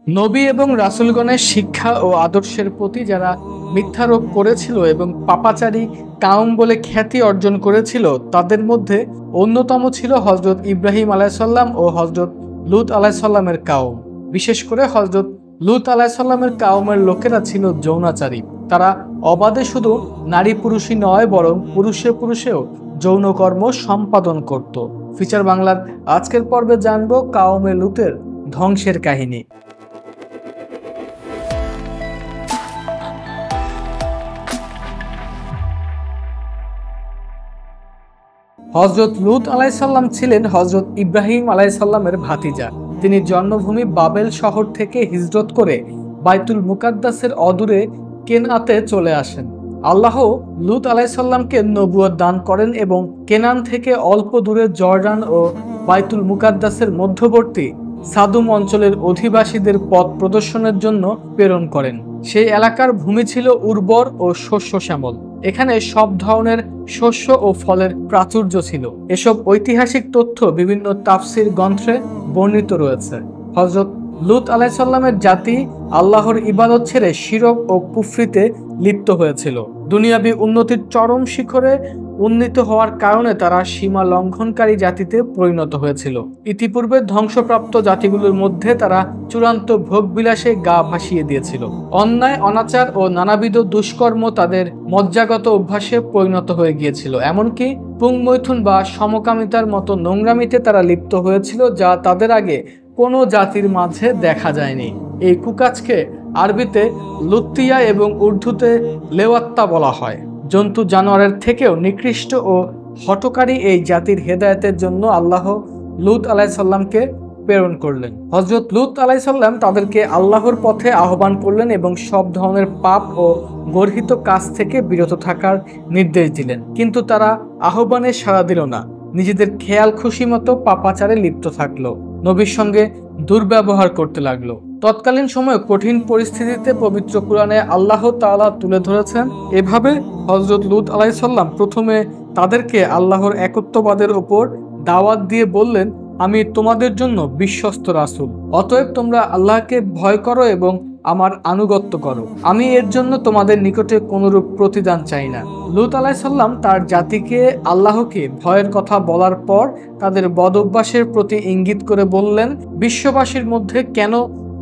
নবী এবং রাসূলগণের শিক্ষা ও আদর্শের প্রতি যারা মিথ্যারোপ করেছিল এবং পাপাচারী কাউম বলে খ্যাতি অর্জন করেছিল, তাদের মধ্যে অন্যতম ছিল হযরত ইব্রাহিম আলাইহিসসালাম ও হযরত লূত আলাইহিসসালামের কাউম। বিশেষ করে হযরত লূত আলাইহিসসালামের কাউমের লোকেরা ছিল যৌনাচারী। তারা অবাধে শুধু নারী পুরুষই নয়, বরং পুরুষে পুরুষেও যৌনকর্ম সম্পাদন করত। ফিচার বাংলার আজকের পর্বে জানবো কাউমে লূতের ধ্বংসের কাহিনী। হযরত লূত আলাইহিসসালাম ছিলেন হযরত ইব্রাহিম আলাইহিসসালামের ভাতিজা। তিনি জন্মভূমি বাবেল শহর থেকে হিজরত করে বাইতুল মুকাদ্দাসের অদূরে কেনআতে চলে আসেন। আল্লাহ লূত আলাইহিসসালামকে নবুয়ত দান করেন এবং কেনান থেকে অল্প দূরে জর্ডান ও বাইতুল মুকাদ্দাসের মধ্যবর্তী সাদুম অঞ্চলের অধিবাসীদের পথ প্রদর্শনের জন্য প্রেরণ করেন। সেই এলাকার ভূমি ছিল উর্বর ও শস্য শ্যামল। এখানে সব ধরনের শস্য ও ফলের প্রাচুর্য ছিল। এসব ঐতিহাসিক তথ্য বিভিন্ন তাফসির গ্রন্থে বর্ণিত রয়েছে। হযরত লূত আলাইহিসসালামের জাতি আল্লাহর ইবাদত ছেড়ে শিরক ও কুফরিতে লিপ্ত হয়েছিল। দুনিয়াবী উন্নতির চরম শিখরে উন্নীত হওয়ার কারণে তারা সীমা লঙ্ঘনকারী জাতিতে পরিণত হয়েছিল। ইতিপূর্বে ধ্বংসপ্রাপ্ত জাতিগুলোর মধ্যে তারা চূড়ান্ত ভোগবিলাসে গা ভাসিয়ে দিয়েছিল। অন্যায়, অনাচার ও নানাবিধ দুষ্কর্ম তাদের মজ্জাগত অভ্যাসে পরিণত হয়ে গিয়েছিল। এমনকি পুংমৈথুন বা সমকামিতার মতো নোংরামিতে তারা লিপ্ত হয়েছিল, যা তাদের আগে কোনো জাতির মাঝে দেখা যায়নি। এই কুকাজকে আরবিতে লুত্তিয়া এবং উর্দুতে লেওয়াত্তা বলা হয়। জন্তু জানোয়ারের থেকেও নিকৃষ্ট ও হঠকারী এই জাতির হেদায়েতের জন্য আল্লাহ লূত আলাইহিসসালামকে প্রেরণ করলেন। হযরত লূত আলাইহিসসালাম তাদেরকে আল্লাহর পথে আহ্বান করলেন এবং সব ধরনের পাপ ও গর্হিত কাজ থেকে বিরত থাকার নির্দেশ দিলেন। কিন্তু তারা আহ্বানে সাড়া দিল না, নিজেদের খেয়াল খুশি মতো পাপাচারে লিপ্ত থাকলো, নবীর সঙ্গে দুর্ব্যবহার করতে লাগলো। তৎকালীন সময়ে কঠিন পরিস্থিতিতে পবিত্র কুরআনে আল্লাহ তাআলা তুলে ধরেছেন এভাবে: হযরত লূত আলাইহিসসালাম প্রথমে তাদেরকে আল্লাহর একত্ববাদের উপর দাওয়াত দিয়ে বললেন, আমি তোমাদের জন্য বিশ্বস্ত রাসূল, অতএব তোমরা আল্লাহকে ভয় করো এবং আমার আনুগত্য করো। আমি এর জন্য তোমাদের নিকটে কোনরূপ প্রতিদান চাই না। লূত আলাইহিসসালাম তার জাতিকে আল্লাহকে ভয়ের কথা বলার পর তাদের বদঅভ্যাসের প্রতি ইঙ্গিত করে বললেন, বিশ্ববাসীর মধ্যে কেন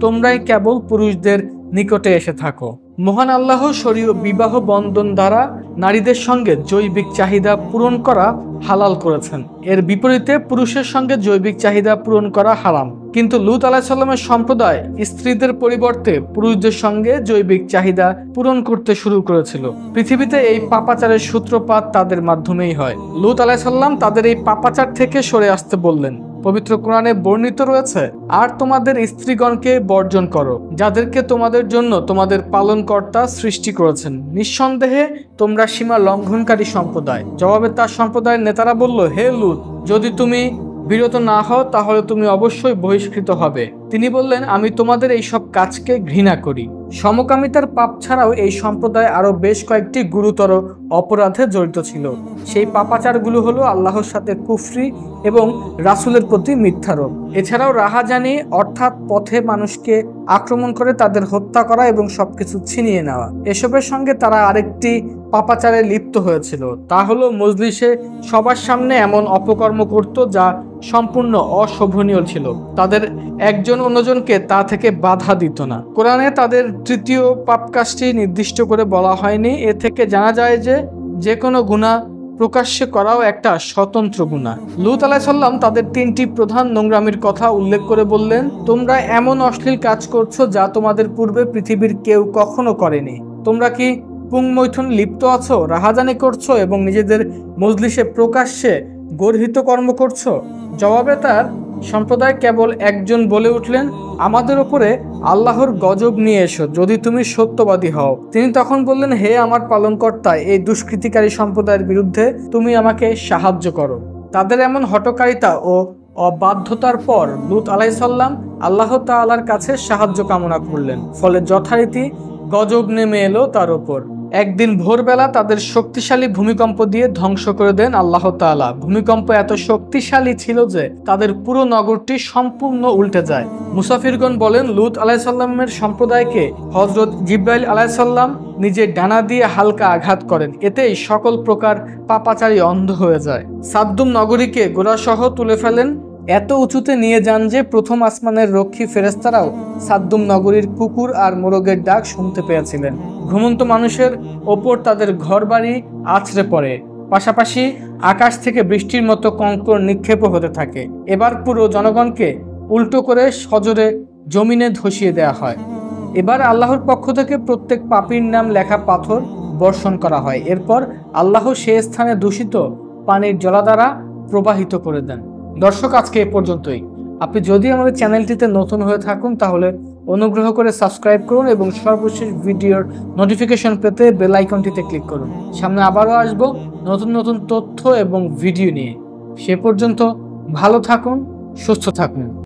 তোমরাই কেবল পুরুষদের নিকটে এসে থাকো? মহান আল্লাহ শরীয় বিবাহ বন্ধন দ্বারা নারীদের সঙ্গে জৈবিক চাহিদা পূরণ করা হালাল করেছেন। এর বিপরীতে পুরুষের সঙ্গে জৈবিক চাহিদা পূরণ করা হারাম। কিন্তু লূত আলাইহিসসালামের সম্প্রদায় স্ত্রীদের পরিবর্তে পুরুষদের সঙ্গে জৈবিক চাহিদা পূরণ করতে শুরু করেছিল। পৃথিবীতে এই পাপাচারের সূত্রপাত তাদের মাধ্যমেই হয়। লূত আলাইহিসসালাম তাদের এই পাপাচার থেকে সরে আসতে বললেন। পবিত্র কোরআনে বর্ণিত রয়েছে, আর তোমাদের স্ত্রীগণকে বর্জন করো, যাদেরকে তোমাদের জন্য তোমাদের পালনকর্তা সৃষ্টি করেছেন। নিঃসন্দেহে তোমরা সীমা লঙ্ঘনকারী সম্প্রদায়। জবাবে তার সম্প্রদায়ের নেতারা বলল, হে লূত, যদি তুমি বিরত না হও তাহলে তুমি অবশ্যই বহিষ্কৃত হবে। তিনি বললেন, আমি তোমাদের এই সব কাজকে ঘৃণা করি। সমকামিতার পাপ ছাড়াও এই সম্প্রদায় আরো বেশ কয়েকটি গুরুতর অপরাধে জড়িত ছিল। সেই পাপাচারগুলো হলো আল্লাহর সাথে কুফরি এবং রাসূলের প্রতি মিথ্যারোপ। এছাড়াও রাহাজানি, অর্থাৎ পথে মানুষকে আক্রমণ করে তাদের হত্যা করা এবং সবকিছু ছিনিয়ে নেওয়া। এসবের সঙ্গে তারা আরেকটি পাপাচারে লিপ্ত হয়েছিল, তা হলো মজলিসে সবার সামনে এমন অপকর্ম করত যা সম্পূর্ণ অশোভনীয় ছিল। তাদের একজন অন্যজনকে তা থেকে বাধা দিত না। কোরআনে তাদের তৃতীয় পাপ কাজটি নির্দিষ্ট করে বলা হয়নি। এ থেকে জানা যায় যে কোনো গুনাহ প্রকাশ্যে করাও একটা স্বতন্ত্র গুনাহ। লূত আলাইহিসসালাম তাদের তিনটি প্রধান নোংরামির কথা উল্লেখ করে বললেন, তোমরা এমন অশ্লীল কাজ করছো যা তোমাদের পূর্বে পৃথিবীর কেউ কখনো করেনি। তোমরা কি পুংমৈথুন লিপ্ত আছো, রাহাজানি করছো এবং নিজেদের মজলিসে প্রকাশ্যে গর্হিত কর্ম করছো? জবাবে তার সম্প্রদায় কেবল একজন বলে উঠলেন, আমাদের উপরে আল্লাহর গজব নিয়ে এসো যদি তুমি সত্যবাদী হও। তিনি তখন বললেন, হে আমার পালনকর্তা, এই দুষ্কৃতিকারী সম্প্রদায়ের বিরুদ্ধে তুমি আমাকে সাহায্য করো। তাদের এমন হঠকারিতা ও অবাধ্যতার পর লূত আলাইহিসসালাম আল্লাহ তাআলার কাছে সাহায্য কামনা করলেন। ফলে যথারীতি গজব নেমে এলো তার উপর। একদিন ভোরবেলা তাদের শক্তিশালী ভূমিকম্প দিয়ে ধ্বংস করে দেন আল্লাহ তাআলা। ভূমিকম্প এত শক্তিশালী ছিল যে তাদের পুরো নগরটি সম্পূর্ণ উল্টে যায়। মুসাফিরগণ বলেন, লূত আলাইহিস সালামের সম্প্রদায়কে হযরত জিবরাইল আলাইহিস সালাম নিজের ডানা দিয়ে হালকা আঘাত করেন, এতেই সকল প্রকার পাপাচারী অন্ধ হয়ে যায়। সাদ্দুম নগরীকে গোড়াসহ তুলে ফেলেন, এত উঁচুতে নিয়ে যান যে প্রথম আসমানের রক্ষী ফেরেশতারাও সাদ্দুম নগরীর কুকুর আর মোরগের ডাক শুনতে পেয়েছিলেন। ঘুমন্ত মানুষের ওপর তাদের ঘরবাড়ি আছড়ে পড়ে, পাশাপাশি আকাশ থেকে বৃষ্টির মতো কঙ্কর নিক্ষেপও হতে থাকে। এবার পুরো জনগণকে উল্টো করে সজোরে জমিনে ধসিয়ে দেওয়া হয়। এবার আল্লাহর পক্ষ থেকে প্রত্যেক পাপীর নাম লেখা পাথর বর্ষণ করা হয়। এরপর আল্লাহ সে স্থানে দূষিত পানির জলাধারা প্রবাহিত করে দেন। দর্শক, আজকে এ পর্যন্তই। আপনি যদি আমাদের চ্যানেলটিতে নতুন হয়ে থাকুন তাহলে অনুগ্রহ করে সাবস্ক্রাইব করুন এবং সর্বশেষ ভিডিওর নোটিফিকেশন পেতে বেল আইকনটিতে ক্লিক করুন। সামনে আবারও আসবো নতুন নতুন তথ্য এবং ভিডিও নিয়ে। সে পর্যন্ত ভালো থাকুন, সুস্থ থাকুন।